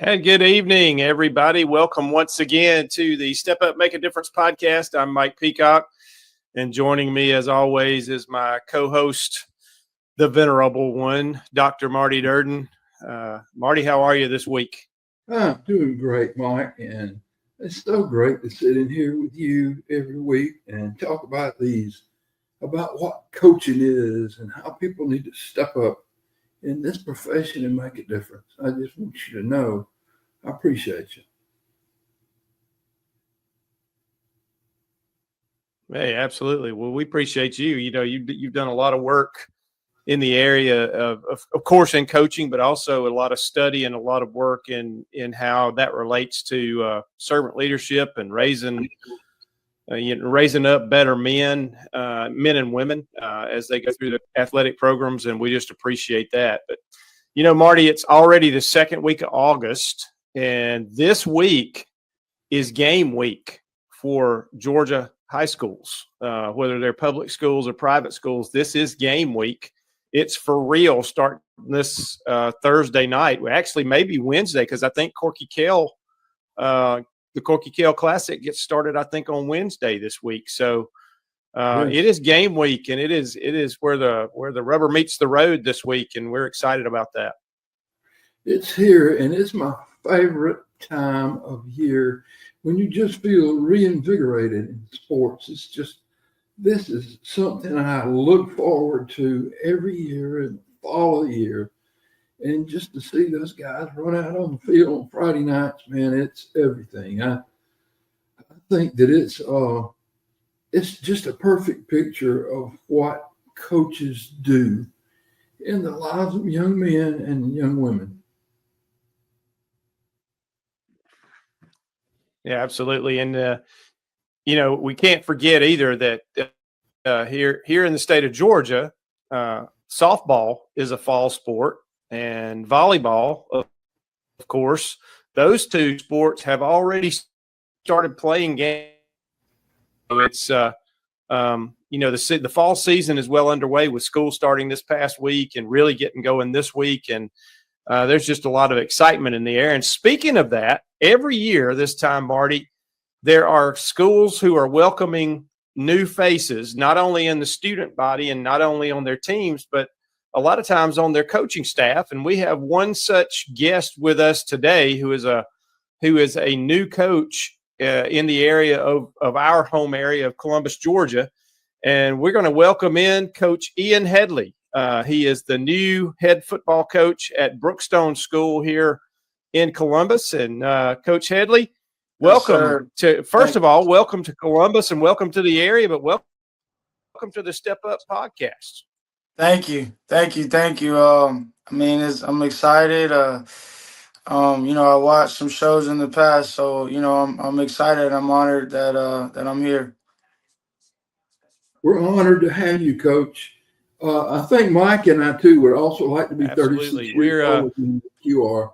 And good evening, everybody. Welcome once again to the Step Up, Make a Difference podcast. I'm Mike Peacock, and joining me, as always, is my co-host, the venerable one, Dr. Marty Durden. Marty, how are you this week? I'm doing great, Mike, and it's so great to sit in here with you every week and talk about what coaching is and how people need to step up in this profession and make a difference. I just want you to know I appreciate you. Hey, absolutely. Well, we appreciate you. You know, you've done a lot of work in the area of course, in coaching, but also a lot of study and a lot of work in how that relates to servant leadership and raising up better men and women as they go through the athletic programs, and we just appreciate that. But, you know, Marty, it's already the second week of August, and this week is game week for Georgia high schools, whether they're public schools or private schools. This is game week. It's for real starting this Thursday night. Well, actually, maybe Wednesday, because I think the Corky Kell Classic gets started, I think, on Wednesday this week. So It is game week, and it is where the rubber meets the road this week, and we're excited about that. It's here, and it's my favorite time of year when you just feel reinvigorated in sports. This is something I look forward to every year and fall of the year. And just to see those guys run out on the field on Friday nights, man, it's everything. I think that it's just a perfect picture of what coaches do in the lives of young men and young women. Yeah, absolutely. And, we can't forget either that here in the state of Georgia, softball is a fall sport, and volleyball, of course. Those two sports have already started playing games. So it's, the fall season is well underway with school starting this past week and really getting going this week. And there's just a lot of excitement in the air. And speaking of that, every year this time, Marty, there are schools who are welcoming new faces, not only in the student body and not only on their teams, but a lot of times on their coaching staff. And we have one such guest with us today who is a new coach in the area of our home area of Columbus, Georgia. And we're going to welcome in Coach Ian Headley. He is the new head football coach at Brookstone School here in Columbus. And Coach Headley, welcome welcome to Columbus and welcome to the area, but welcome to the Step Up podcast. Thank you. I'm excited. I watched some shows in the past, so I'm excited. I'm honored that I'm here. We're honored to have you, Coach. I think Mike and I too would also like to be Absolutely. 36 years older than you are,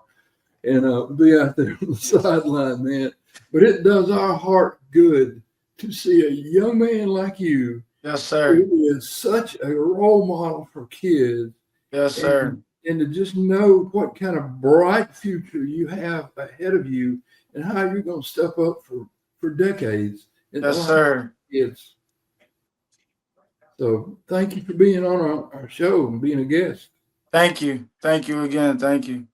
and be out there on the sideline, man. But it does our heart good to see a young man like you. Yes, sir. Who is such a role model for kids. Yes, sir. And to just know what kind of bright future you have ahead of you and how you're going to step up for decades. Yes, sir. Kids. So thank you for being on our show and being a guest. Thank you. Thank you again. Thank you.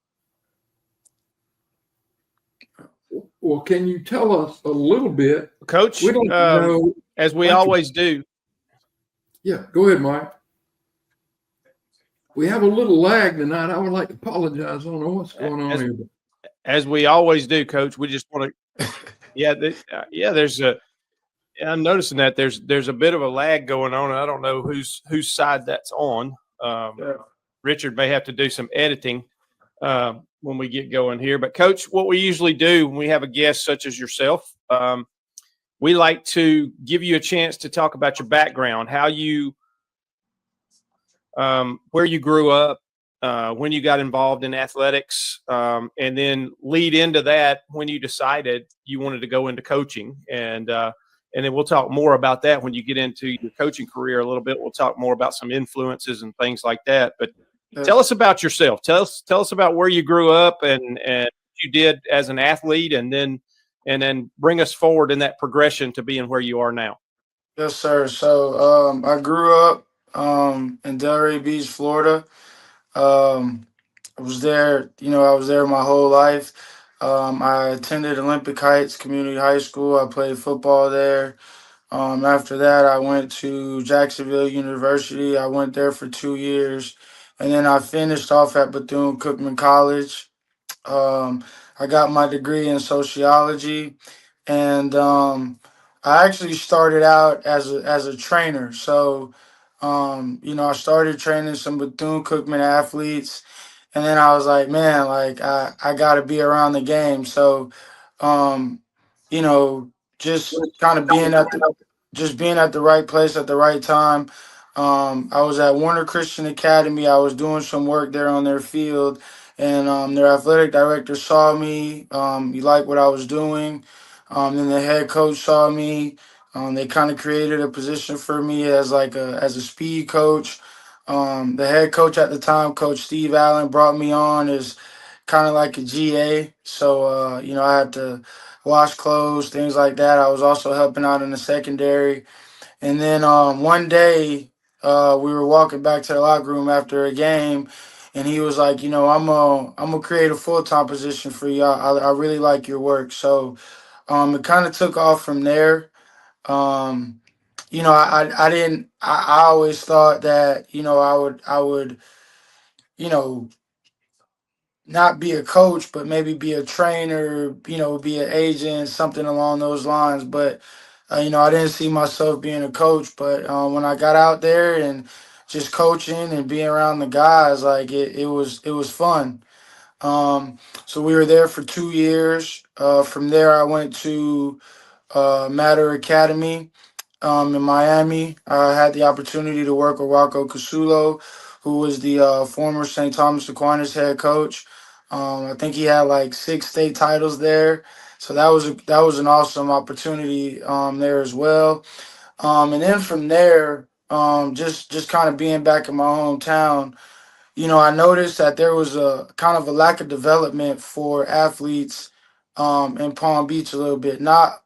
Well, can you tell us a little bit? Coach, we don't know, as we always do. Yeah, go ahead, Mike. We have a little lag tonight. I would like to apologize. I don't know what's going on here. As we always do, Coach, we just want to I'm noticing that there's a bit of a lag going on, and I don't know whose side that's on. Richard may have to do some editing when we get going here. But Coach, what we usually do when we have a guest such as yourself, we like to give you a chance to talk about your background, how you, where you grew up, when you got involved in athletics, and then lead into that when you decided you wanted to go into coaching. And then we'll talk more about that when you get into your coaching career a little bit. We'll talk more about some influences and things like that. But tell us about yourself. Tell us about where you grew up and what you did as an athlete, and then bring us forward in that progression to being where you are now. Yes, sir. So I grew up in Delray Beach, Florida. I was there, I was there my whole life. I attended Olympic Heights Community High School. I played football there. After that, I went to Jacksonville University. I went there for 2 years. And then I finished off at Bethune-Cookman College. I got my degree in sociology. And I actually started out as a trainer. So, I started training some Bethune-Cookman athletes. And then I was like, man, like I got to be around the game. So, um, you know, just kind of being at the right place at the right time. I was at Warner Christian Academy. I was doing some work there on their field, and their athletic director saw me. He liked what I was doing. Then the head coach saw me. They kind of created a position for me as as a speed coach. The head coach at the time, Coach Steve Allen, brought me on as kind of like a GA. So, I had to wash clothes, things like that. I was also helping out in the secondary. And then one day, we were walking back to the locker room after a game, and he was like, I'm gonna create a full-time position for you. I really like your work. So it kind of took off from there. Um, I didn't. I always thought that I would you know not be a coach, but maybe be a trainer, be an agent, something along those lines. But, I didn't see myself being a coach. But when I got out there and just coaching and being around the guys, like it was fun. So we were there for 2 years. From there, I went to Matter Academy in Miami. I had the opportunity to work with Rocco Casulo, who was the former St. Thomas Aquinas head coach. I think he had like 6 state titles there, so that was an awesome opportunity there as well. And then from there, just kind of being back in my hometown, I noticed that there was a kind of a lack of development for athletes in Palm Beach a little bit. I'm not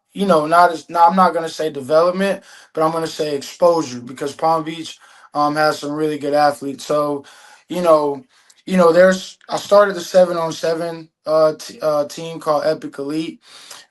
going to say development, but I'm going to say exposure because Palm Beach has some really good athletes. So, you know, I started the 7-on-7 team called Epic Elite.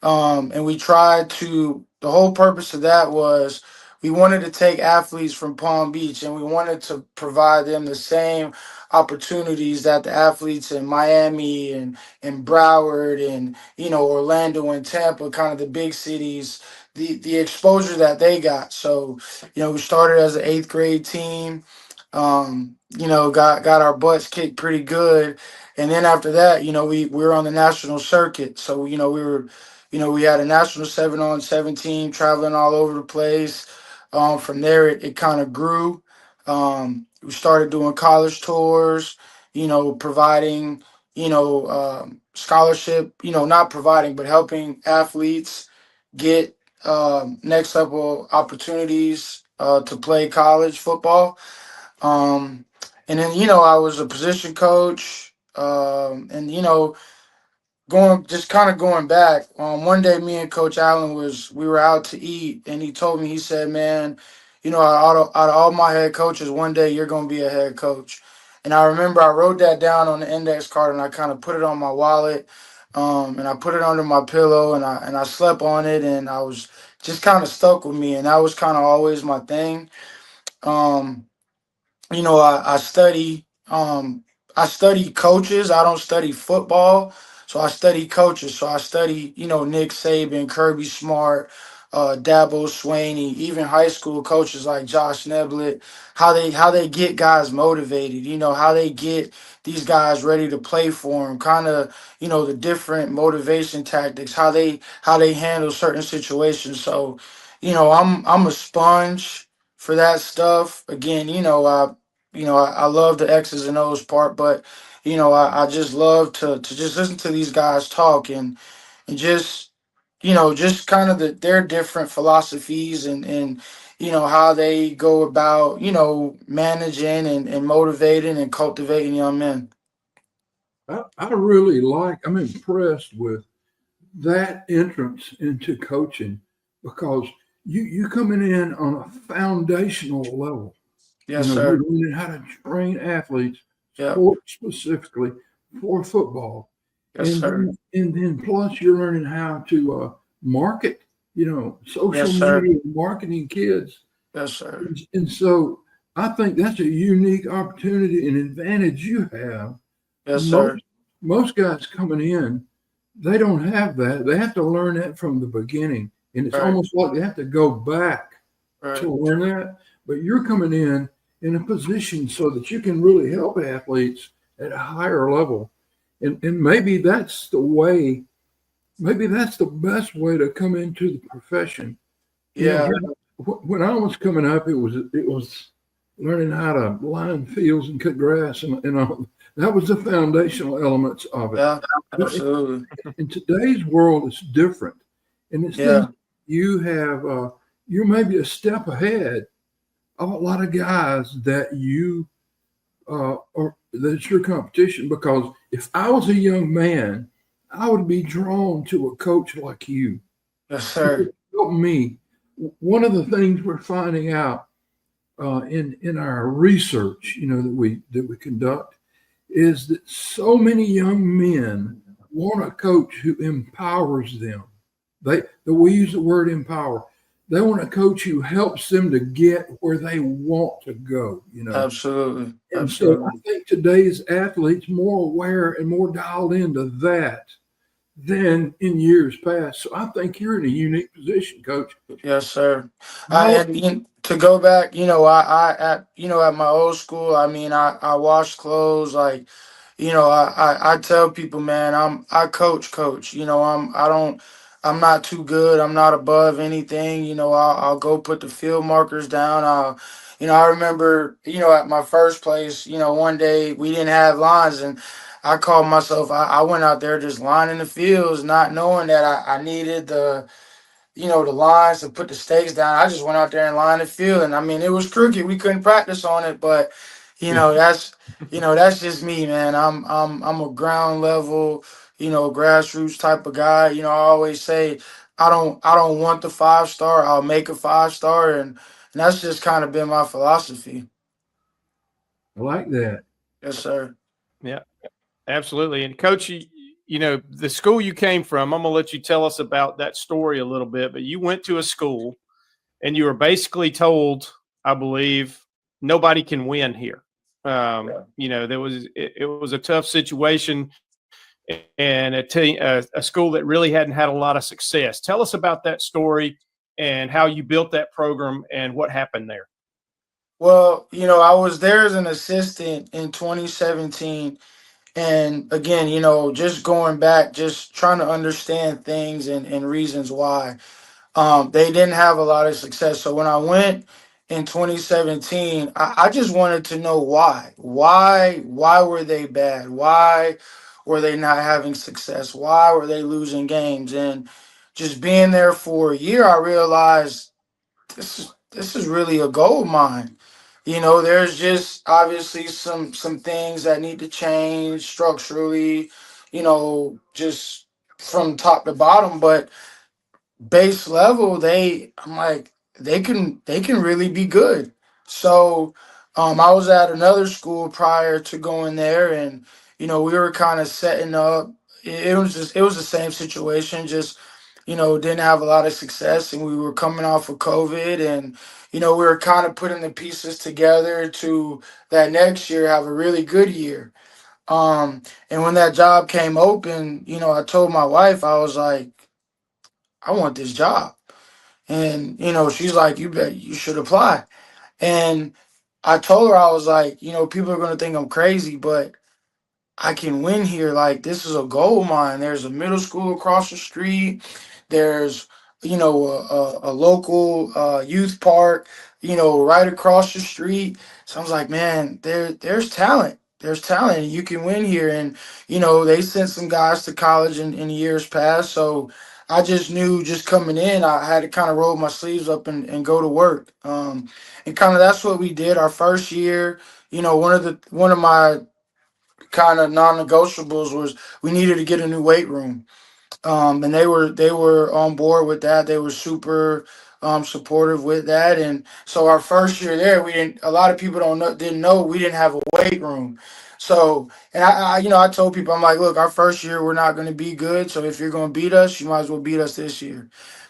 And we tried to, the whole purpose of that was we wanted to take athletes from Palm Beach and we wanted to provide them the same opportunities that the athletes in Miami and Broward and, Orlando and Tampa, kind of the big cities, the exposure that they got. So, we started as an 8th grade team, got our butts kicked pretty good. And then after that, we were on the national circuit. So, we had a national 7-on-7 team traveling all over the place. From there, it kind of grew. We started doing college tours, providing, scholarship, not providing, but helping athletes get next level opportunities to play college football. And then, I was a position coach. And, going back, one day me and Coach Allen we were out to eat, and he said, man, out of all my head coaches, one day you're going to be a head coach. And I remember I wrote that down on the index card and I kind of put it on my wallet, and I put it under my pillow and I slept on it, and I was just kind of stuck with me, and that was kind of always my thing. Um, I study coaches. I don't study football. So I study coaches. So I study, Nick Saban, Kirby Smart, Dabo Swaney, even high school coaches like Josh Neblett, how they get guys motivated, how they get these guys ready to play for them, kind of, the different motivation tactics, how they handle certain situations. So, I'm a sponge for that stuff. Again, I love the X's and O's part, but I just love to just listen to these guys talk and just kind of their different philosophies and how they go about managing and motivating and cultivating young men. I really I'm impressed with that entrance into coaching because you coming in on a foundational level. Yes, You're sir. learning how to train athletes, Yep. sport specifically for football, Yes, sir. and then plus you're learning how to market. Social Yes, sir. media marketing kids, Yes, sir. and so I think that's a unique opportunity and advantage you have. Yes, sir. Most guys coming in, they don't have that. They have to learn that from the beginning, and it's Right. almost like they have to go back Right. to learn that. But you're coming in a position so that you can really help athletes at a higher level, and maybe that's the way. Maybe that's the best way to come into the profession. Yeah. When I was coming up, it was learning how to line fields and cut grass, and all. That was the foundational elements of it. Yeah. But Absolutely. in today's world, it's different, and it seems Yeah. you have you're maybe a step ahead of a lot of guys that you or that's your competition. Because if I was a young man, I would be drawn to a coach like you. Yes, It sir. would help me. One of the things we're finding out in our research, that we conduct, is that so many young men want a coach who empowers them. We use the word empower. They want a coach who helps them to get where they want to go. Absolutely. And so I Absolutely. think today's athletes more aware and more dialed into that than in years past. So I think you're in a unique position, coach. Yes, sir. How And to go back, at my old school, I mean, I wash clothes. Like, I tell people, man, I coach. I'm not too good. I'm not above anything. I'll go put the field markers down. I remember, at my first place, one day we didn't have lines and I called myself, I went out there just lining the fields, not knowing that I needed the lines to put the stakes down. I just went out there and lined the field, and I mean, it was crooked. We couldn't practice on it, but that's just me, man. I'm a ground level, grassroots type of guy. I always say I don't want the 5 star. I'll make a 5 star, and that's just kind of been my philosophy. I like that. Yes, sir. Yeah, absolutely. And coach, the school you came from, I'm going to let you tell us about that story a little bit, but you went to a school and you were basically told, I believe, nobody can win here. It was a tough situation and a school that really hadn't had a lot of success. Tell us about that story and how you built that program and what happened there. Well, I was there as an assistant in 2017. And again, just going back, just trying to understand things and reasons why they didn't have a lot of success. So when I went in 2017, I just wanted to know why. Why were they bad? Why were they not having success? Why were they losing games? And just being there for a year, I realized this is really a gold mine. There's just obviously some things that need to change structurally, just from top to bottom, but base level, I'm like, they can really be good. So I was at another school prior to going there, and we were kind of setting up. It was the same situation, just didn't have a lot of success, and we were coming off of COVID, and we were kind of putting the pieces together to that next year have a really good year. And when that job came open, I told my wife, I was like, I want this job. And, she's like, you should apply. And I told her, I was like, people are going to think I'm crazy, but I can win here. Like, this is a gold mine. There's a middle school across the street. There's, a local youth park, right across the street. So I was like, man, there's talent. There's talent. And you can win here. And, they sent some guys to college in years past. So I just knew just coming in, I had to kind of roll my sleeves up and go to work. And kind of that's what we did our first year. One of my kind of non-negotiables was we needed to get a new weight room, and they were on board with that. They were super supportive with that. And so our first year there, we didn't. A lot of people didn't know we didn't have a weight room. So, and I told people, I'm like, look, our first year we're not going to be good. So if you're going to beat us, you might as well beat us this year.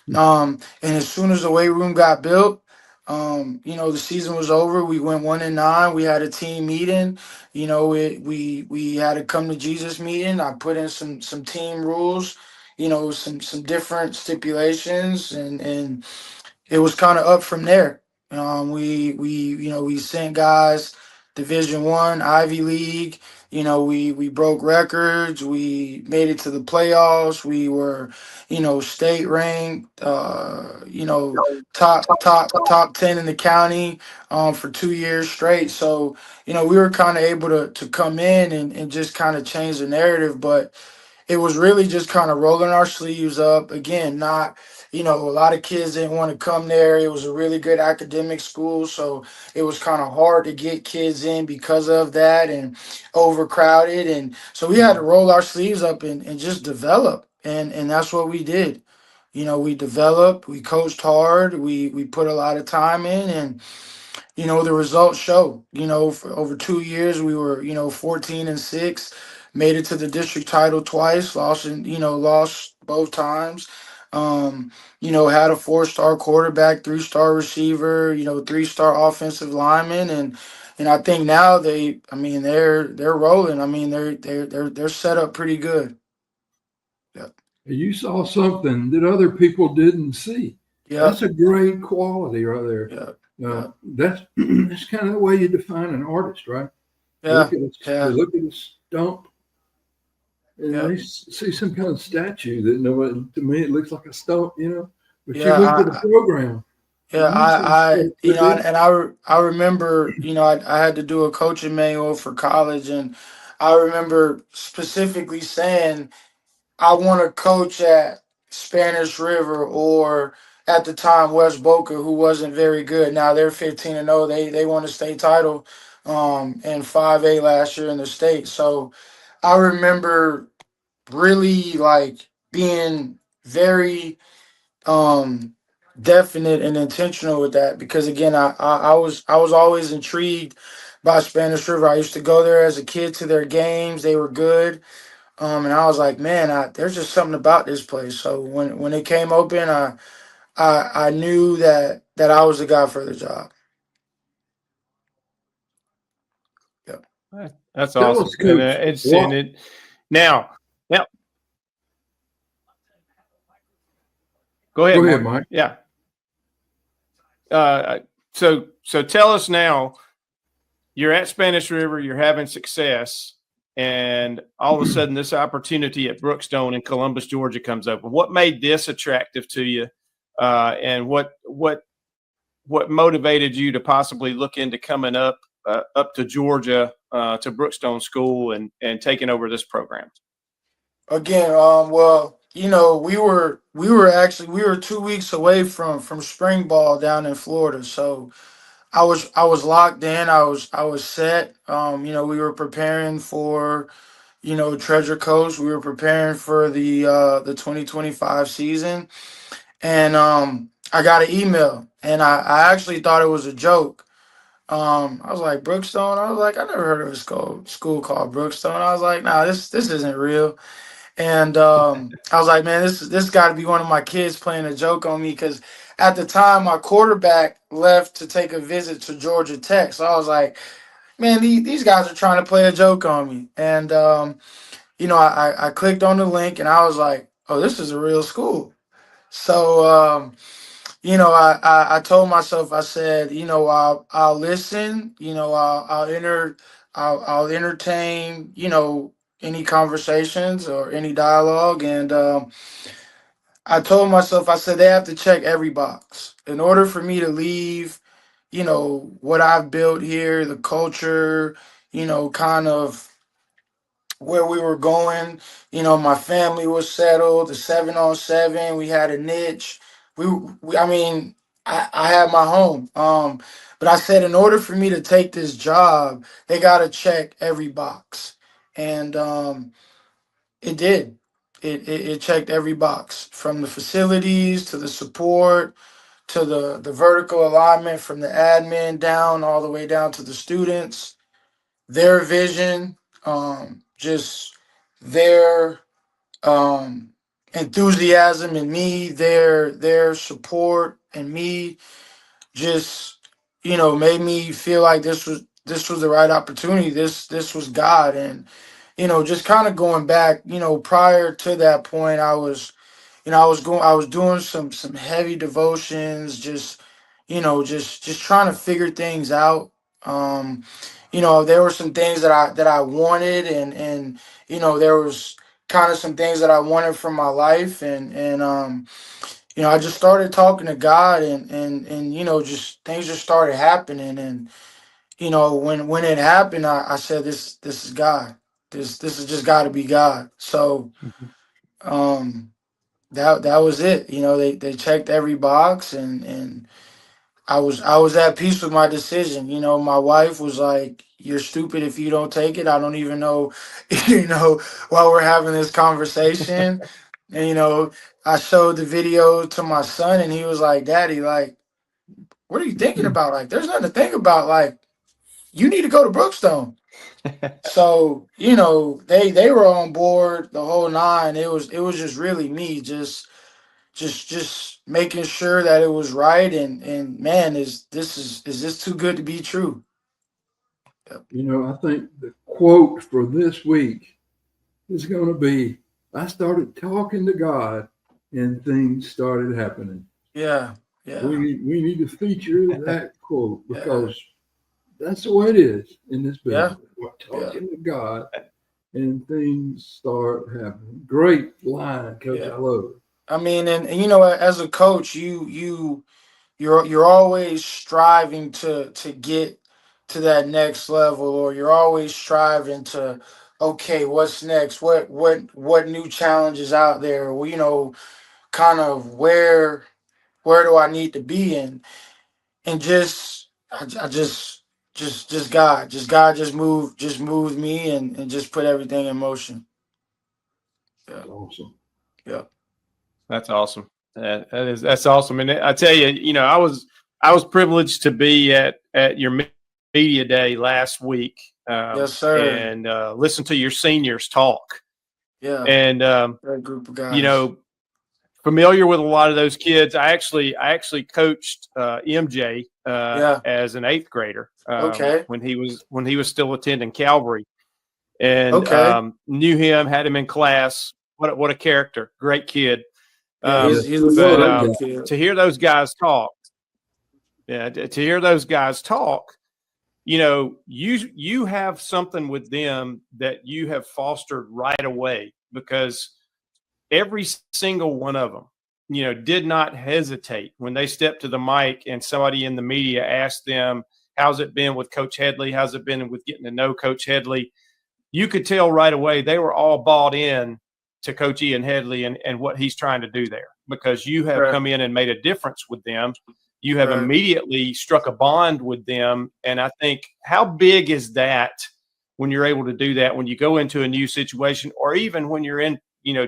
And as soon as the weight room got built, the season was over. We went 1-9. We had a team meeting. We had a come to Jesus meeting. I put in some team rules, some different stipulations, and it was kind of up from there. We sent guys Division 1, Ivy League. We broke records. We made it to the playoffs. We were, state ranked. Top 10 in the county for 2 years straight. So we were kind of able to come in and just kind of change the narrative, but it was really just kind of rolling our sleeves up. Again, not, a lot of kids didn't want to come there. It was a really good academic school. So it was kind of hard to get kids in because of that and overcrowded. And so we had to roll our sleeves up and just develop. And that's what we did. We developed, we coached hard, we put a lot of time in, and the results show. For over 2 years, we were, 14-6, made it to the district title twice, lost both times. Had a 4-star quarterback, 3-star receiver, 3-star offensive lineman, and I think now they're rolling. They're set up pretty good. Yeah. You saw something that other people didn't see. Yeah. That's a great quality right there. Yeah. That's kind of the way you define an artist, right? Yeah. They look at a stump and they see some kind of statue that nobody, to me, it looks like a stump, but you look at the program. Yeah, I remember, I had to do a coaching manual for college, and I remember specifically saying I want to coach at Spanish River or at the time West Boca, who wasn't very good. Now they're 15-0. They won a state title in 5A last year in the state. So I remember really like being very definite and intentional with that, because again, I was always intrigued by Spanish River. I used to go there as a kid to their games. They were good. And I was like, man, there's just something about this place. So when it came open, I knew that I was the guy for the job. Yeah, that's awesome. Now. Go ahead, Mike. Yeah. So tell us now. You're at Spanish River. You're having success. And all of a sudden, this opportunity at Brookstone in Columbus, Georgia, comes open. What made this attractive to you, and what motivated you to possibly look into coming up to Georgia to Brookstone School and taking over this program? Again, well, we were 2 weeks away from spring ball down in Florida, so I was locked in. I was set. We were preparing for, Treasure Coast. We were preparing for the 2025 season, and I got an email, and I actually thought it was a joke. I was like, Brookstone. I was like, I never heard of a school called Brookstone. I was like, nah, this isn't real. And I was like, man, this got to be one of my kids playing a joke on me, because at the time my quarterback left to take a visit to Georgia Tech. So I was like, man, these guys are trying to play a joke on me. And I clicked on the link and I was like, oh, this is a real school. So I told myself, I said, I'll listen, I'll entertain, any conversations or any dialogue. And I told myself, I said, they have to check every box in order for me to leave, what I've built here, the culture, kind of where we were going. My family was settled, the 7-on-7, we had a niche. I mean, I had my home. But I said, in order for me to take this job, they got to check every box. And it did. It checked every box, from the facilities to the support to the vertical alignment, from the admin down all the way down to the students, their vision, just their enthusiasm in me, their support and me, just made me feel like this was the right opportunity. This was God. And just kind of going back, prior to that point, I was doing some heavy devotions, just trying to figure things out. Um, there were some things that I wanted, and there was kind of some things that I wanted from my life, and I just started talking to God, and just things just started happening. And when it happened, I said, this is God. This has just got to be God. So um that was it. They checked every box, and I was at peace with my decision. My wife was like, "You're stupid if you don't take it." I don't even know, while we're having this conversation. And I showed the video to my son, and he was like, "Daddy, like, what are you thinking about? Like, there's nothing to think about. Like, you need to go to Brookstone." So, they were on board the whole nine. It was just really me, just making sure that it was right. And man, is this too good to be true? I think the quote for this week is going to be, I started talking to God and things started happening. Yeah, yeah, We need to feature that quote, yeah, because that's the way it is in this yeah, business. We're yeah, talking to God and things start happening. Great line, Coach. yeah. I love it. I mean, and as a coach, you're always striving to get to that next level, or you're always striving to, okay, what's next? What new challenges out there? Well, kind of where do I need to be in? And I God just moved me, and just put everything in motion. Yeah, That's awesome. yeah, That's awesome. That's awesome. And I tell you, I was privileged to be at your media day last week, yes, sir. and listen to your seniors talk. Yeah, And great group of you guys. know, familiar with a lot of those kids. I actually coached MJ Yeah. as an eighth grader, Okay. when he was still attending Calvary, and Okay. knew him, had him in class. What a character, great kid. Yeah, Yes, he's he a But very was. good kid. to hear those guys talk, yeah, to hear those guys talk, you have something with them that you have fostered right away, because every single one of them, did not hesitate when they stepped to the mic and somebody in the media asked them, "How's it been with Coach Headley? How's it been with getting to know Coach Headley?" You could tell right away they were all bought in to Coach Ian Headley and what he's trying to do there, because you have Right. come in and made a difference with them. You have Right. immediately struck a bond with them. And I think, how big is that when you're able to do that, when you go into a new situation, or even when you're in,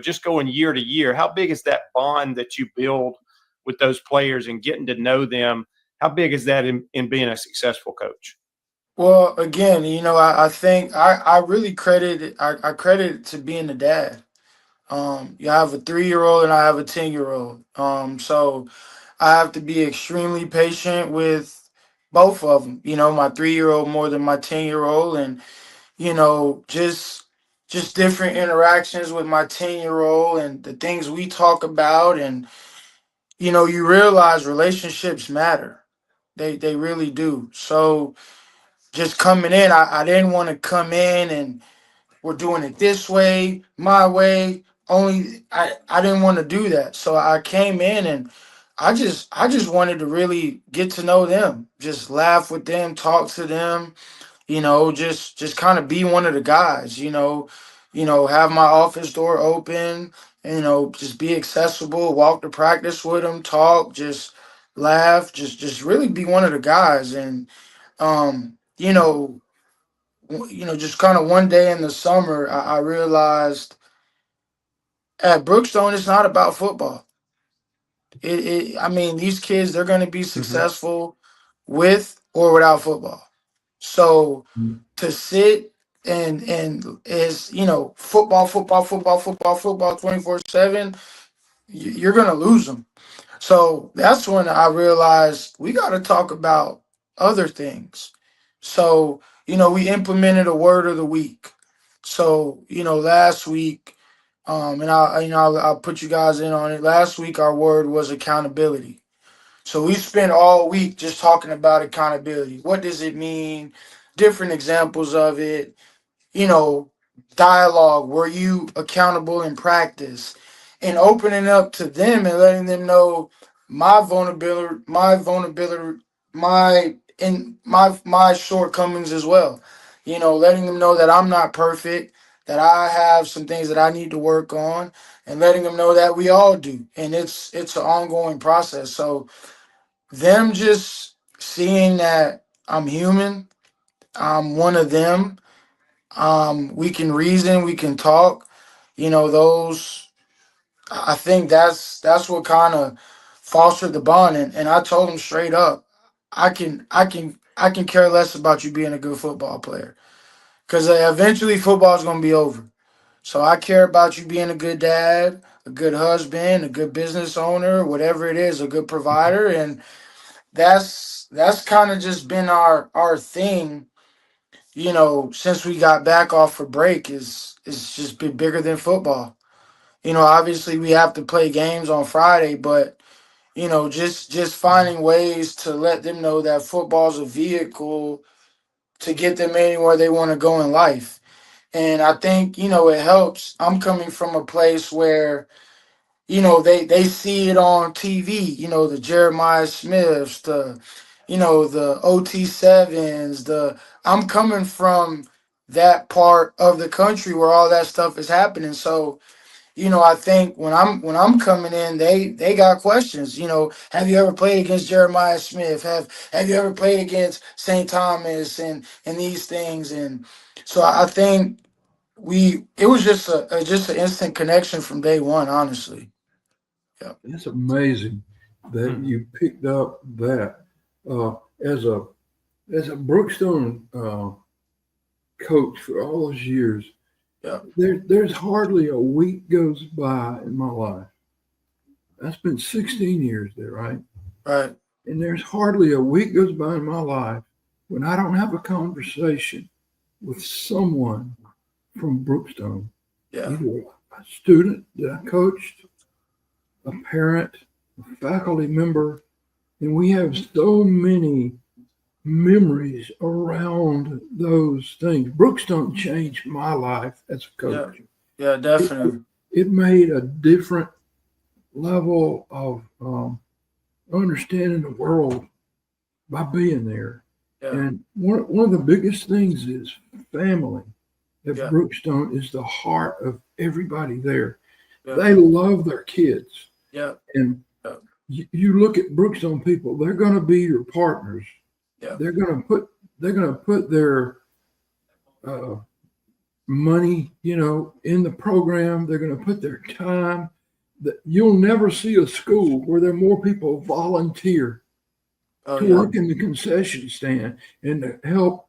just going year to year? How big is that bond that you build with those players and getting to know them? How big is that in being a successful coach? Well, again, I think I really I credit it to being a dad. You have a 3-year-old and I have a 10-year-old. So I have to be extremely patient with both of them. My 3-year-old more than my 10-year-old, and just different interactions with my 10-year-old and the things we talk about. And you realize relationships matter. They really do. So just coming in, I didn't want to come in and we're doing it this way, my way. Only I didn't want to do that. So I came in and I just wanted to really get to know them, just laugh with them, talk to them, just kind of be one of the guys, have my office door open, just be accessible, walk to practice with them, talk, just laugh, just really be one of the guys. And just kind of one day in the summer, I realized at Brookstone, it's not about football. I mean, these kids, they're going to be Hmm. successful with or without football. So to sit and is football 24/7, you're going to lose them. So that's when I realized we got to talk about other things. So, we implemented a word of the week. So, last week, and I'll put you guys in on it. Last week, our word was accountability. So we spent all week just talking about accountability. What does it mean? Different examples of it, you know, dialogue. Were you accountable in practice? And opening up to them and letting them know my vulnerability, my shortcomings as well. Letting them know that I'm not perfect, that I have some things that I need to work on, and letting them know that we all do. And it's an ongoing process. So them just seeing that I'm human, I'm one of them, we can reason, we can talk. Those I think that's what kind of fostered the bond. And I told him straight up, I can care less about you being a good football player because eventually football is going to be over. So I care about you being a good dad, a good husband, a good business owner, whatever it is, a good provider, and that's kind of just been our thing, since we got back off for break is just been bigger than football. Obviously we have to play games on Friday, but just finding ways to let them know that football's a vehicle to get them anywhere they want to go in life. And I think, it helps. I'm coming from a place where they see it on TV, the Jeremiah Smiths, the OT7s, I'm coming from that part of the country where all that stuff is happening. So, I think when I'm coming in, they got questions. Have you ever played against Jeremiah Smith? Have you ever played against St. Thomas and these things? And so I think it was just an instant connection from day one, honestly. Yeah. It's amazing that Hmm. you picked up that uh, as a Brookstone coach for all those years. Yeah. There's hardly a week goes by in my life. I spent 16 years there, right? Right. And there's hardly a week goes by in my life when I don't have a conversation with someone from Brookstone, Yeah. either a student that I coached, a parent, a faculty member, and we have so many memories around those things. Brookstone changed my life as a Yeah. coach. Yeah. It, Definitely. it made a different level of understanding the world by being there. Yeah. And one of the biggest things is family at Yeah. Brookstone is the heart of everybody there. Yeah. They love their kids. Yeah. And Yeah. you look at Brookstone people, they're going to be your partners. Yeah. They're going to put their uh, money, in the program. They're going to put their time. That you'll never see a school where there are more people volunteer Oh to yeah. work in the concession stand and to help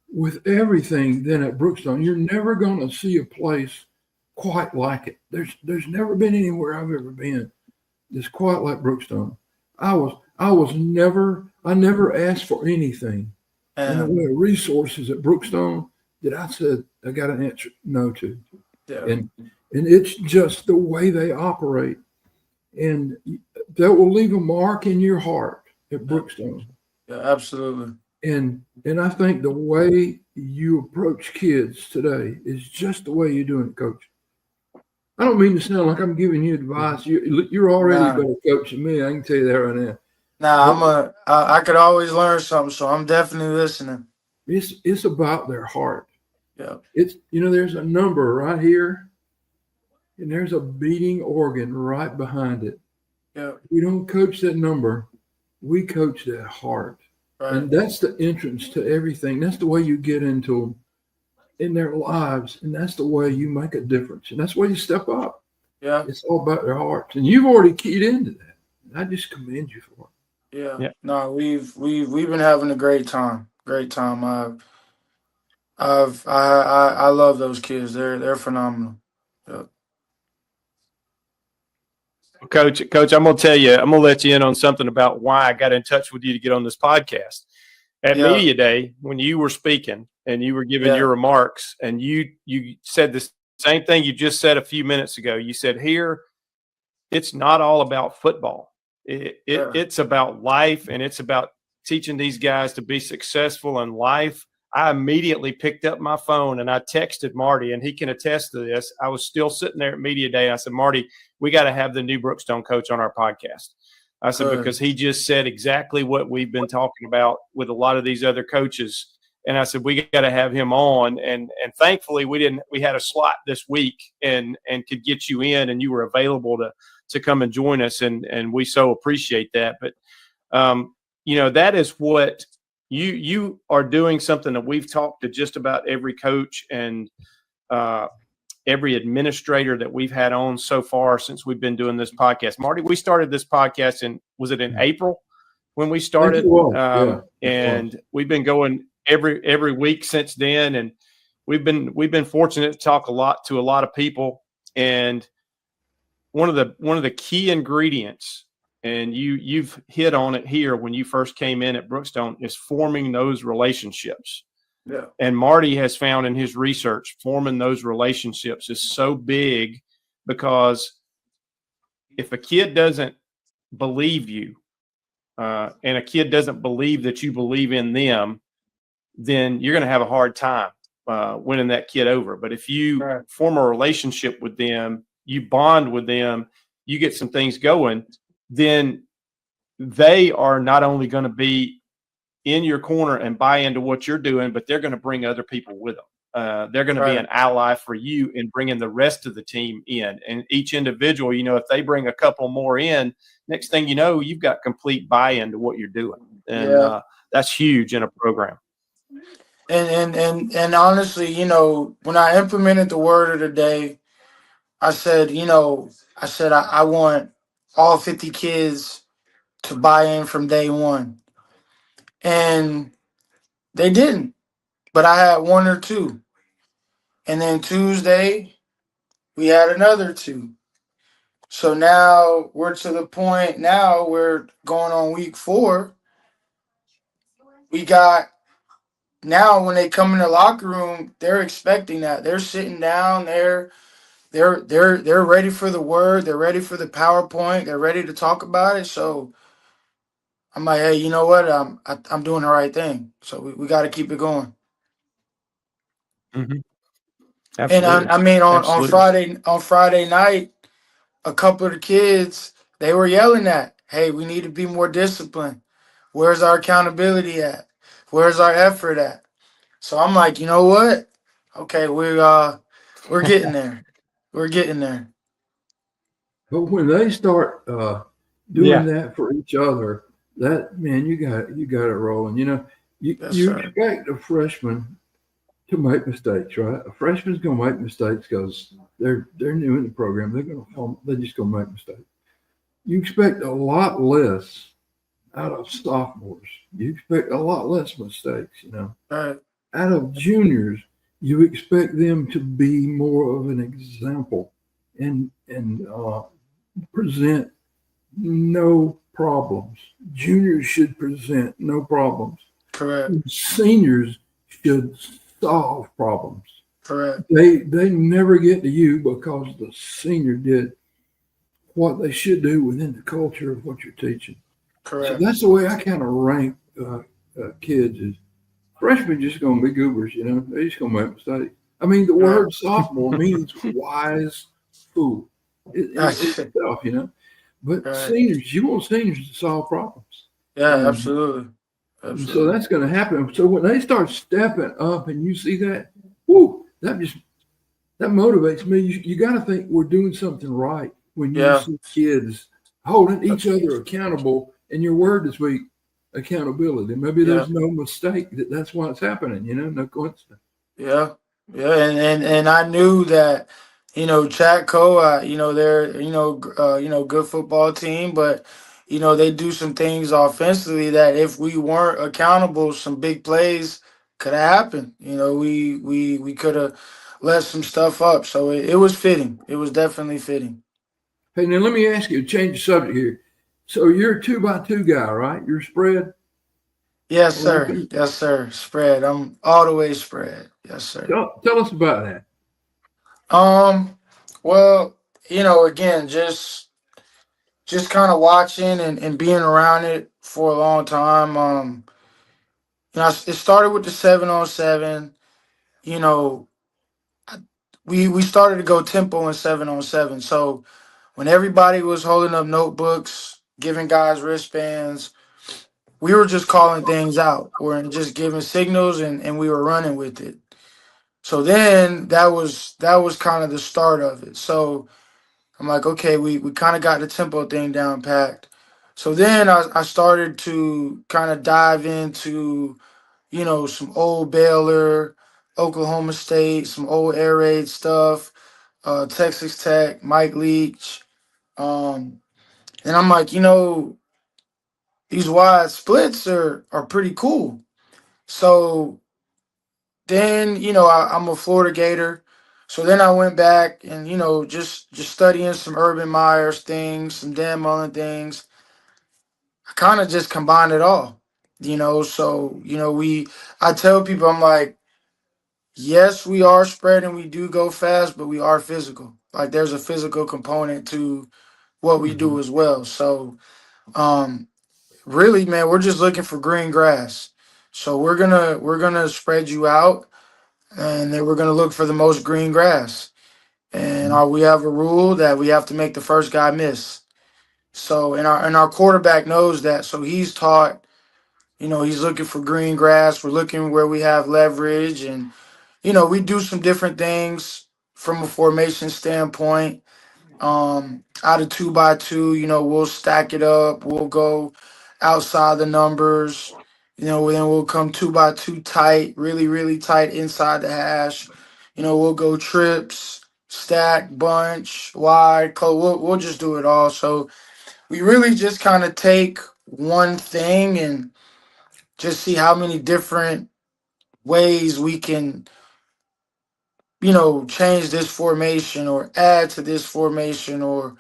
with everything than at Brookstone. You're never going to see a place quite like it. There's never been anywhere I've ever been that's quite like Brookstone. I never asked for anything in the And way of resources at Brookstone that I said I got an answer no to. yeah. And it's just the way they operate. And that will leave a mark in your heart at Brookstone. Yeah, absolutely. And I think the way you approach kids today is just the way you're doing it, Coach. I don't mean to sound like I'm giving you advice. You're already a better coach than me. I can tell you that right now. Nah, I could always learn something, so I'm definitely listening. It's about their heart. Yeah. It's, there's a number right here, and there's a beating organ right behind it. Yeah. We don't coach that number. We coach that heart. Right. And that's the entrance to everything. That's the way you get into them in their lives. And that's the way you make a difference. And that's the way you step up. Yeah. It's all about their hearts. And you've already keyed into that. And I just commend you for it. Yeah. No, we've been having a great time. Great time. I love those kids. They're phenomenal. Yeah. Coach, I'm going to tell you, I'm going to let you in on something about why I got in touch with you to get on this podcast. At Media Day, when you were speaking and you were giving your remarks, and you said the same thing you just said a few minutes ago. You said, here, it's not all about football. It's about life, and it's about teaching these guys to be successful in life. I immediately picked up my phone and I texted Marty, and he can attest to this. I was still sitting there at Media Day. I said, Marty, we got to have the new Brookstone coach on our podcast. I said, because he just said exactly what we've been talking about with a lot of these other coaches. And I said, we got to have him on. And thankfully we had a slot this week and could get you in, and you were available to come and join us. And we so appreciate that. But, that is what you are doing, something that we've talked to just about every coach and every administrator that we've had on so far since we've been doing this podcast. Marty, we started this podcast was it in April when we started? And we've been going every week since then. And we've been fortunate to talk to a lot of people. And one of the key ingredients, and you've hit on it here when you first came in at Brookstone, is forming those relationships. Yeah. And Marty has found in his research, forming those relationships is so big, because if a kid doesn't believe you, and a kid doesn't believe that you believe in them, then you're going to have a hard time winning that kid over. But if you form a relationship with them, you bond with them, you get some things going, then they are not only going to be in your corner and buy into what you're doing, but they're going to bring other people with them. They're going to be an ally for you in bringing the rest of the team in. And each individual, if they bring a couple more in, next thing you know, you've got complete buy-in to what you're doing. And that's huge in a program. And honestly, when I implemented the word of the day, I said, I want all 50 kids to buy in from day one. And they didn't, but I had one or two. And then Tuesday, we had another two. So now we're to the point now we're going on week 4. We got, now when they come in the locker room, they're expecting that. They're sitting down, they're ready for the word, they're ready for the PowerPoint, they're ready to talk about it. So I'm like, hey, you know what? I'm doing the right thing. So we got to keep it going. Mm-hmm. And I mean, on Friday night, a couple of the kids, they were yelling at, hey, we need to be more disciplined. Where's our accountability at? Where's our effort at? So I'm like, you know what? Okay, we're getting there. We're getting there. But when they start doing that for each other, that, man, you got it rolling. You expect a freshman to make mistakes, right? A freshman's gonna make mistakes because they're new in the program. They're just gonna make mistakes. You expect a lot less out of sophomores. You expect a lot less mistakes, Right. Out of juniors, you expect them to be more of an example and present no problems. Juniors should present no problems. Correct. Seniors should solve problems. Correct. They never get to you because the senior did what they should do within the culture of what you're teaching. Correct. So that's the way I kind of rank kids. Is freshmen just going to be goobers, They're just going to make mistakes. I mean, the word sophomore means wise fool. It's tough, But seniors, you want seniors to solve problems. Yeah, absolutely. So that's going to happen. So when they start stepping up and you see that, that motivates me. You got to think we're doing something right when you see kids holding each other accountable, and your word this week, accountability. Maybe there's no mistake that's why it's happening, no coincidence. Yeah. Yeah. And I knew that, Chatco, they're, good football team, but, they do some things offensively that if we weren't accountable, some big plays could have happened. We could have let some stuff up. So it was fitting. It was definitely fitting. Hey, now let me ask you, change the subject here. So you're a 2x2 guy, right? You're spread? Yes, sir. Yes, sir. Spread. I'm all the way spread. Yes, sir. Tell us about that. Well, again, just kind of watching and being around it for a long time. It started with the 7-on-7. We started to go tempo in 7-on-7. So when everybody was holding up notebooks, giving guys wristbands, we were just calling things out or just giving signals and we were running with it. So then that was kind of the start of it. So I'm like, okay, we kind of got the tempo thing down packed. So then I started to kind of dive into, some old Baylor, Oklahoma State, some old air raid stuff, Texas Tech, Mike Leach. And I'm like, these wide splits are pretty cool. So then, I'm a Florida Gator. So then I went back and, just studying some Urban Myers things, some Dan Mullen things. I kind of just combined it all, So, I tell people, I'm like, yes, we are spread and we do go fast, but we are physical. Like there's a physical component to what we do as well. So, really, man, we're just looking for green grass. So we're gonna spread you out, and then we're gonna look for the most green grass. And we have a rule that we have to make the first guy miss. So and our quarterback knows that. So he's taught, he's looking for green grass. We're looking where we have leverage, and we do some different things from a formation standpoint. Out of 2x2, we'll stack it up. We'll go outside the numbers. Then we'll come 2x2 tight, really, really tight inside the hash. We'll go trips, stack, bunch, wide, close. We'll just do it all. So we really just kind of take one thing and just see how many different ways we can, change this formation or add to this formation or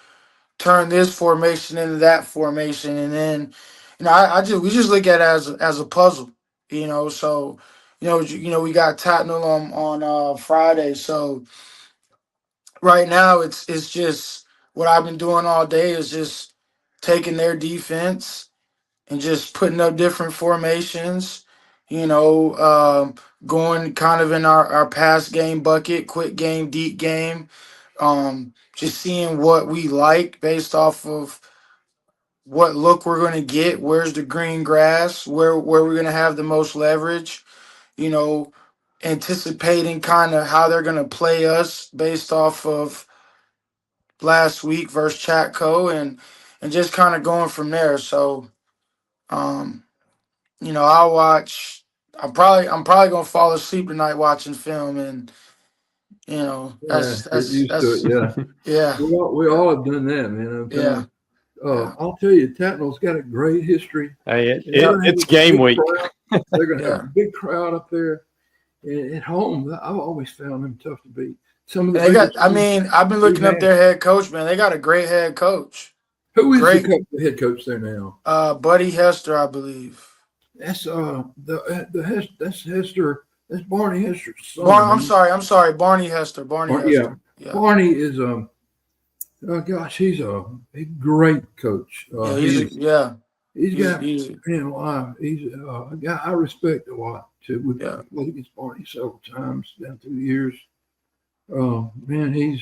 turn this formation into that formation. And then, we just look at it as a puzzle, So, we got Tottenham on Friday. So right now it's just what I've been doing all day is just taking their defense and just putting up different formations, going kind of in our pass game bucket, quick game, deep game, just seeing what we like based off of what look we're going to get, where's the green grass, where we're going to have the most leverage, you know, anticipating kind of how they're going to play us based off of last week versus Chatco and just kind of going from there. So, I'll watch. I'm probably gonna fall asleep tonight watching film, and that's yeah. We all have done that, man. Yeah. I'll tell you, Tatnall's got a great history. Hey, it's game week. They're going to have a big crowd up there. And at home, I've always found them tough to beat. I've been looking up their head coach, man. They got a great head coach. Who is the head coach there now? Buddy Hester, I believe. That's that's Hester. That's Barney Hester's son. I'm sorry, Barney Hester. Barney Hester. Yeah. Barney is Oh gosh, he's a great coach. Yeah, He's got he's man alive. He's a guy I respect a lot too. We've yeah. played against Marty several times down through the years. Man,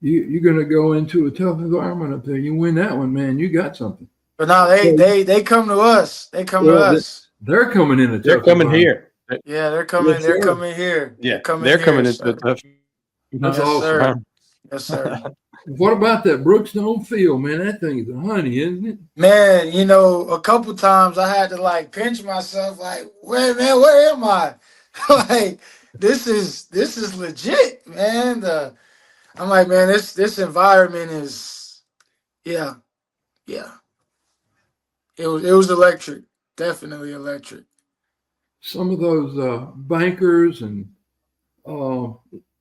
you're going to go into a tough environment up there. You win that one, man. You got something. But now they come to us. They come to Well, us. they're coming in a They're tough coming environment. here. Yeah, they're coming. Yes, They're sir. coming here. Yeah, They're coming they're here. coming into So. the. That's Yes, awesome. sir. Yes, sir. What about that Brookstone field, man? That thing is a honey, isn't it? Man, a couple times I had to like pinch myself, like, wait, man, where am I? Like, this is legit, man. I'm like, man, this environment is, yeah, yeah. It was electric, definitely electric. Some of those bankers and uh,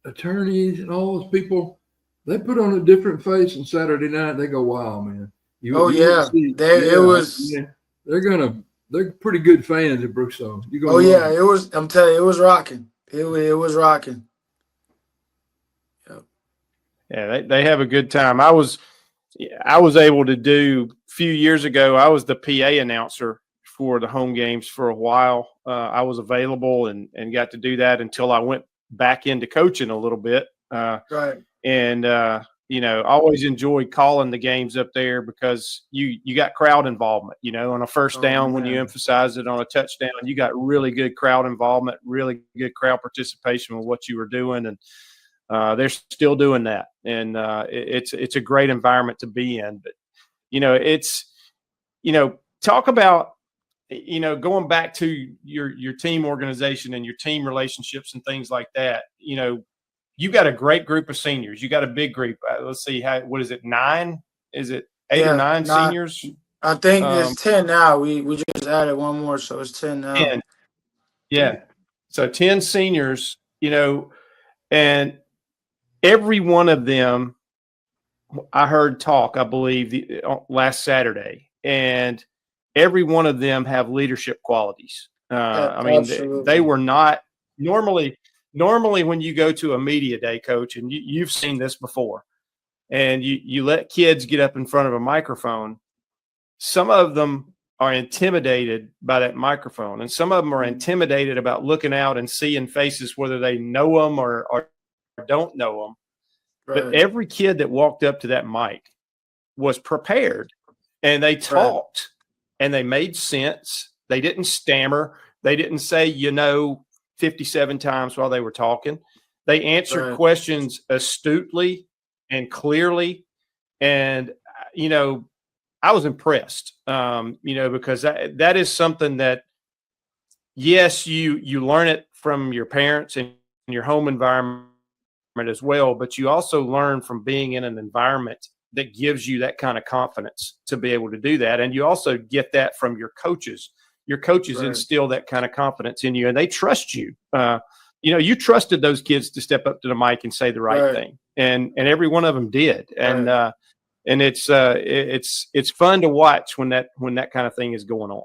attorneys and all those people, they put on a different face on Saturday night. They go, "Wow, man!" Oh You yeah, see, it was. yeah, they're pretty good fans at Brookstone. You're Oh gonna love yeah, them. it was. I'm telling you, it was rocking. It was rocking. Yep. Yeah, they have a good time. I was able to do a few years ago. I was the PA announcer for the home games for a while. I was available and got to do that until I went back into coaching a little bit. Right. And I always enjoyed calling the games up there because you got crowd involvement. On a first down, when you man. emphasize it on a touchdown, you got really good crowd involvement, really good crowd participation with what you were doing, and they're still doing that. And it's a great environment to be in. But it's talk about going back to your team organization and your team relationships and things like that. You got a great group of seniors. You got a big group. Let's see, what is it? 9? Is it 8 or 9 seniors? I think it's 10 now. We just added one more, so it's 10 now. 10. Yeah. So 10 seniors, and every one of them I heard talk, I believe, last Saturday, and every one of them have leadership qualities. I mean, they were not normally when you go to a media day, coach, and you've seen this before, and you let kids get up in front of a microphone, some of them are intimidated by that microphone, and some of them are intimidated about looking out and seeing faces, whether they know them or don't know them. Right. But every kid that walked up to that mic was prepared, and they talked, and they made sense. They didn't stammer. They didn't say, 57 times while they were talking. They answered questions astutely and clearly. And, I was impressed, because that is something that, yes, you learn it from your parents and your home environment as well, but you also learn from being in an environment that gives you that kind of confidence to be able to do that. And you also get that from your coaches. Your coaches instill that kind of confidence in you, and they trust you. You trusted those kids to step up to the mic and say the right thing, and every one of them did. And it's fun to watch when that kind of thing is going on.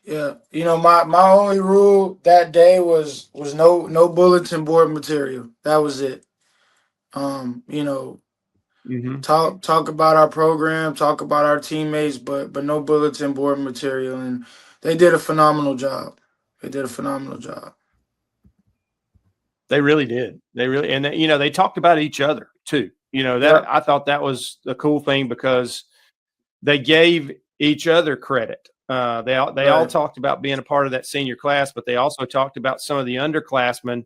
Yeah, my only rule that day was no bulletin board material. That was it. Talk about our program, talk about our teammates, but no bulletin board material, and they did a phenomenal job. They really did. And they talked about each other too. I thought that was a cool thing because they gave each other credit. They all talked about being a part of that senior class, but they also talked about some of the underclassmen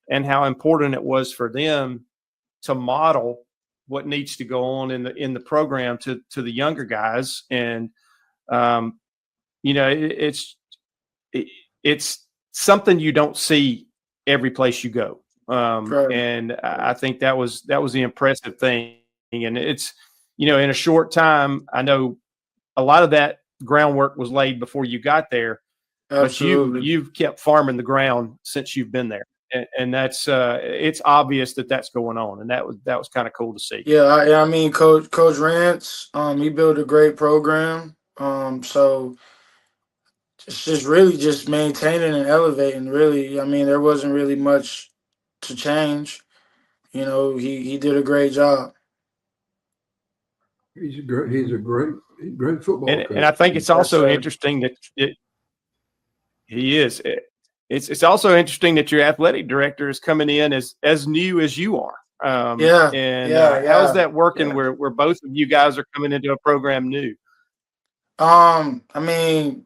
and how important it was for them to model what needs to go on in the program to the younger guys. And it's something you don't see every place you go. And I think that was the impressive thing. And it's, in a short time, I know a lot of that groundwork was laid before you got there. Absolutely. But you've kept farming the ground since you've been there. And that's it's obvious that's going on, and that was kind of cool to see. Yeah, I mean, Coach Rance, he built a great program. So it's just really just maintaining and elevating. Really, I mean, there wasn't really much to change. He did a great job. He's a great football coach. And I think it's also interesting that he is. It's also interesting that your athletic director is coming in as new as you are. How's that working where both of you guys are coming into a program new? I mean,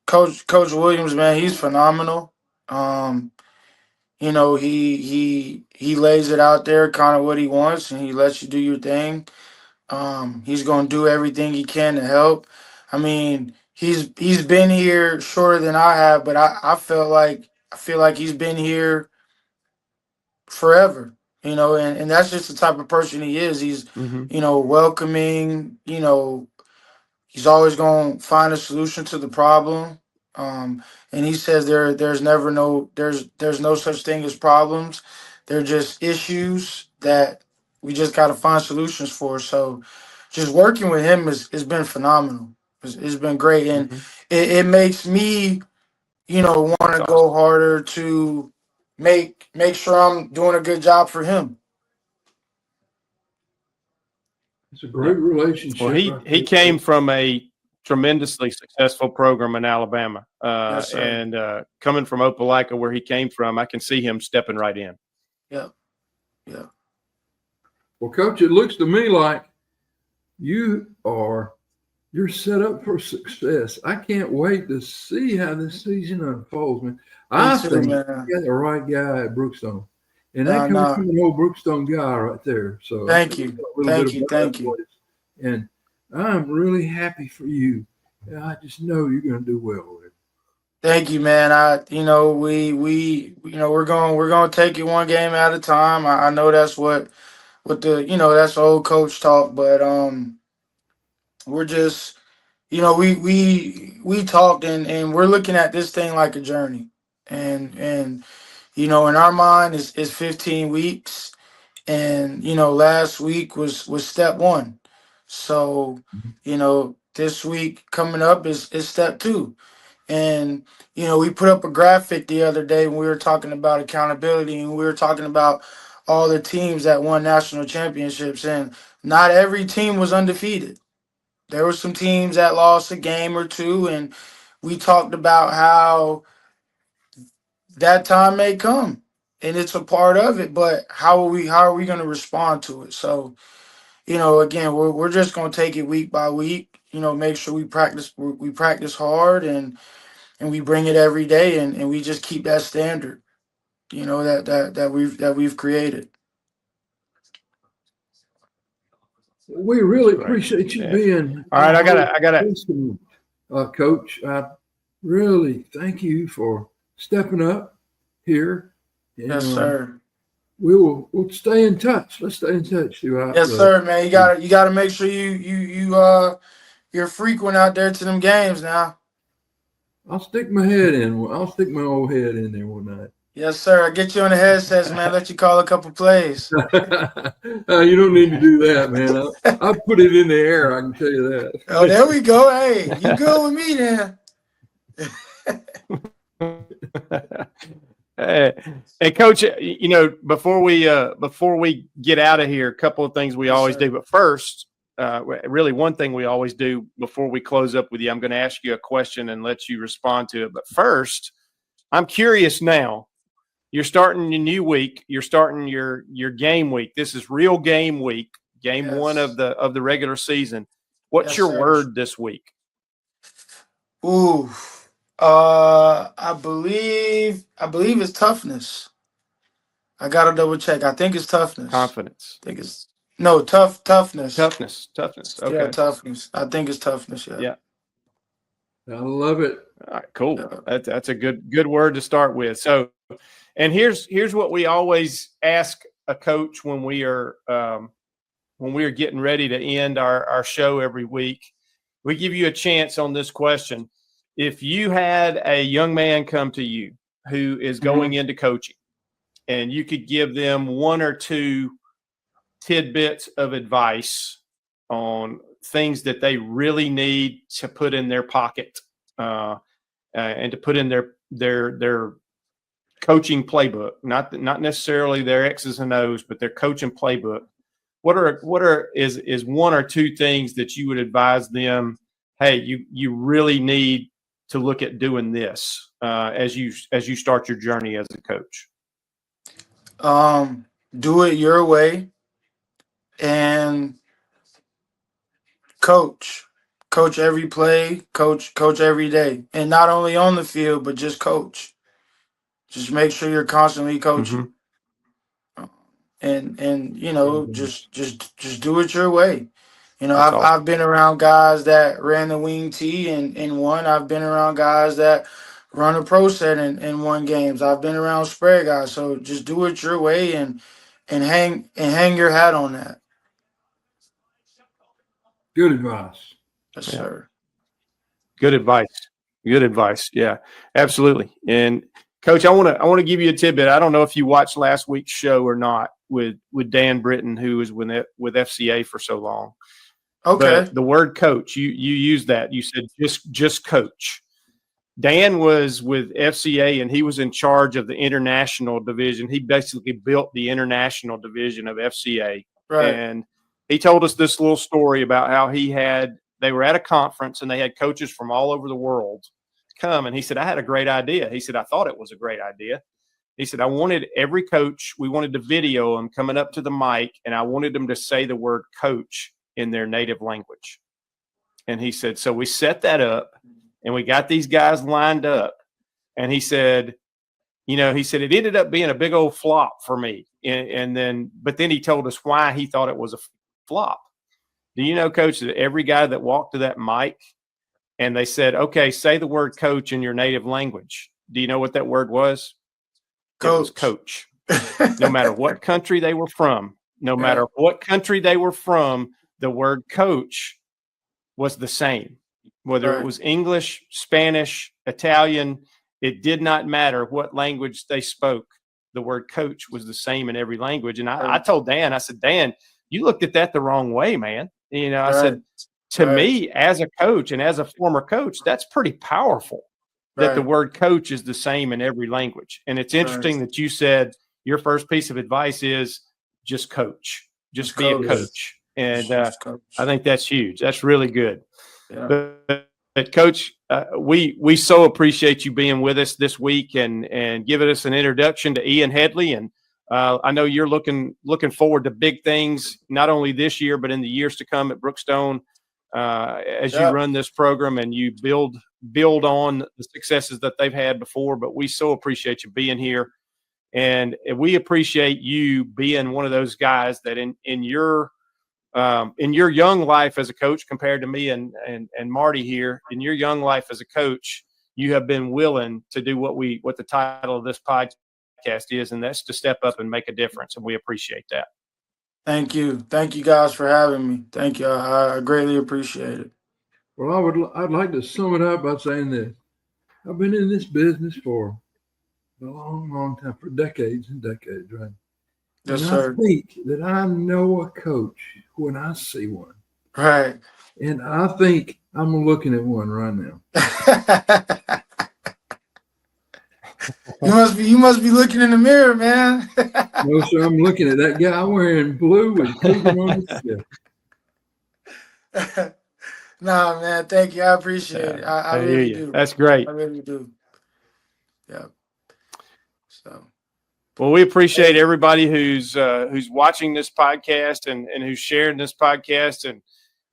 Coach Williams, man, he's phenomenal. You know, he lays it out there kind of what he wants, and he lets you do your thing. He's gonna do everything he can to help. I mean, he's been here shorter than I have, but I feel like he's been here forever. You know, and that's just the type of person he is. He's welcoming. You know, he's always gonna find a solution to the problem. And he says there's no such thing as problems. They're just issues that we just got to find solutions for. So just working with him has been phenomenal. It's been great, and it makes me, want to go harder to make sure I'm doing a good job for him. It's a great relationship. Well, he came from a tremendously successful program in Alabama, Yes, and coming from Opelika, where he came from, I can see him stepping right in. Yeah. Well, Coach, it looks to me like you're set up for success. I can't wait to see how this season unfolds, man. I think you got the right guy at Brookstone. And that comes from an old Brookstone guy right there. So thank you. And I'm really happy for you. And I just know you're going to do well with it. Thank you, man. We're going to take it one game at a time. I know that's what that's old coach talk, but we're just, we talked and we're looking at this thing like a journey. And in our mind is 15 weeks. And, last week was step one. So, this week coming up is step two. And, we put up a graphic the other day when we were talking about accountability, and we were talking about all the teams that won national championships, and not every team was undefeated. There were some teams that lost a game or two, and we talked about how that time may come and it's a part of it, but how are we going to respond to it? So, again, we're just going to take it week by week, make sure we practice hard and we bring it every day, and we just keep that standard, that we've created. We really appreciate you being. All right, I gotta, Coach. I really thank you for stepping up here. And, yes, sir. We'll stay in touch. Let's stay in touch throughout. Yes, sir, man. You gotta make sure you're frequent out there to them games now. I'll stick my head in. I'll stick my old head in there one night. Yes, sir. Get you on the headsets, man. Let you call a couple plays. You don't need to do that, man. I'll put it in the air. I can tell you that. Oh, there we go. Hey, you good with me then? Hey, Coach, before we get out of here, a couple of things we always do. But first, really one thing we always do before we close up with you, I'm going to ask you a question and let you respond to it. But first, I'm curious now. You're starting your new week. You're starting your game week. This is real game week, game one of the regular season. What's your word this week? Ooh, I believe it's toughness. I gotta double check. I think it's toughness. Confidence. I think it's toughness. Toughness. Okay. Yeah, toughness. I think it's toughness. Yeah. I love it. All right, cool. That's a good word to start with. So, and here's what we always ask a coach when we are getting ready to end our show every week. We give you a chance on this question. If you had a young man come to you who is going into coaching, and you could give them one or two tidbits of advice on things that they really need to put in their pocket and to put in their coaching playbook, not necessarily their X's and O's, but their coaching playbook, is one or two things that you would advise them? Hey, you really need to look at doing this as you start your journey as a coach. Do it your way and coach every play, coach every day, and not only on the field but just coach. Just make sure you're constantly coaching, and just do it your way. That's awesome. I've been around guys that ran the wing T and won. I've been around guys that run a pro set and won games. I've been around spread guys. So just do it your way and hang your hat on that. Good advice. Yes, sir. Good advice. Good advice. Yeah, absolutely. And Coach, I want to give you a tidbit. I don't know if you watched last week's show or not with Dan Britton, who was with FCA for so long. Okay. But the word coach, you used that. You said just coach. Dan was with FCA, and he was in charge of the international division. He basically built the international division of FCA. Right. And he told us this little story about how they were at a conference, and they had coaches from all over the world come. And he said, I had a great idea. He said, I thought it was a great idea. He said, I wanted every coach, we wanted to video them coming up to the mic, and I wanted them to say the word coach in their native language. And he said, so we set that up, and we got these guys lined up. And he said, it ended up being a big old flop for me. But then he told us why he thought it was a flop. Do you know, Coach, that every guy that walked to that mic and they said, okay, say the word coach in your native language. Do you know what that word was? Coach. It was coach. No matter what country they were from, the word coach was the same. Whether it was English, Spanish, Italian, it did not matter what language they spoke. The word coach was the same in every language. And I told Dan, I said, Dan, you looked at that the wrong way, man. I said, to me, as a coach and as a former coach, that's pretty powerful that the word coach is the same in every language. And it's interesting that you said your first piece of advice is just coach, just be a coach. And I think that's huge. That's really good. Yeah. But Coach, we so appreciate you being with us this week and giving us an introduction to Ian Headley. And I know you're looking forward to big things, not only this year, but in the years to come at Brookstone as you run this program and you build on the successes that they've had before. But we so appreciate you being here. And we appreciate you being one of those guys that in your young life as a coach, compared to me and Marty here, in your young life as a coach, you have been willing to do what the title of this podcast is, and that's to step up and make a difference. And we appreciate that. Thank you. Thank you guys for having me. Thank you. I greatly appreciate it. Well, I'd like to sum it up by saying this. I've been in this business for a long, long time, for decades and decades, right? Yes, and sir. I think that I know a coach when I see one. Right. And I think I'm looking at one right now. You must be looking in the mirror, man. No, sir, I'm looking at that guy wearing blue with Cleveland on his chest. Nah, man, thank you. I appreciate it. I really do. That's great. I really do. Yeah. So. Well, we appreciate everybody who's watching this podcast and who's sharing this podcast. And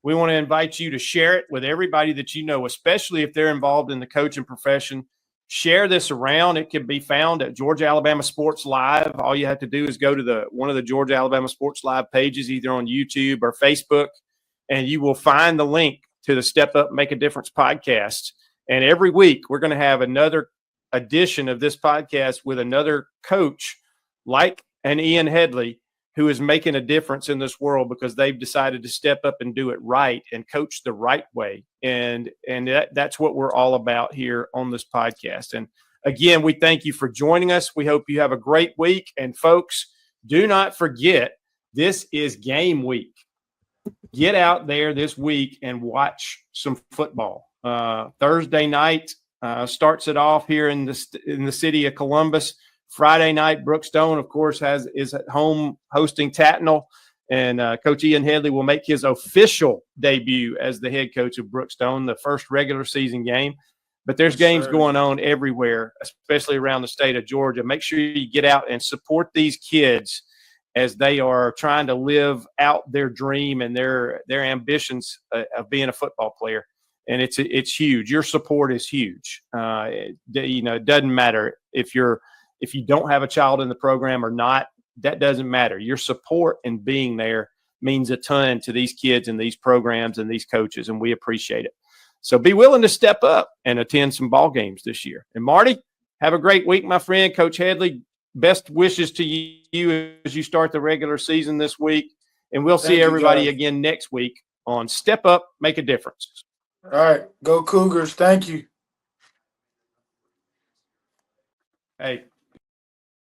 we want to invite you to share it with everybody that you know, especially if they're involved in the coaching profession. Share this around. It can be found at Georgia Alabama Sports Live. All you have to do is go to one of the Georgia Alabama Sports Live pages, either on YouTube or Facebook, and you will find the link to the Step Up, Make a Difference podcast. And every week we're going to have another edition of this podcast with another coach like an Ian Headley who is making a difference in this world because they've decided to step up and do it right and coach the right way. And that's what we're all about here on this podcast. And again, we thank you for joining us. We hope you have a great week. And folks, do not forget, this is game week. Get out there this week and watch some football. Thursday night starts it off here in the city of Columbus. Friday night, Brookstone, of course, is at home hosting Tatnall. And Coach Ian Headley will make his official debut as the head coach of Brookstone, the first regular season game. But there's games going on everywhere, especially around the state of Georgia. Make sure you get out and support these kids as they are trying to live out their dream and their ambitions of being a football player. And it's huge. Your support is huge. It doesn't matter if you don't have a child in the program or not. That doesn't matter. Your support and being there means a ton to these kids and these programs and these coaches, and we appreciate it. So be willing to step up and attend some ball games this year. And Marty, have a great week, my friend. Coach Headley, best wishes to you as you start the regular season this week. And we'll see everybody again next week on Step Up, Make a Difference. All right. Go Cougars. Thank you. Hey.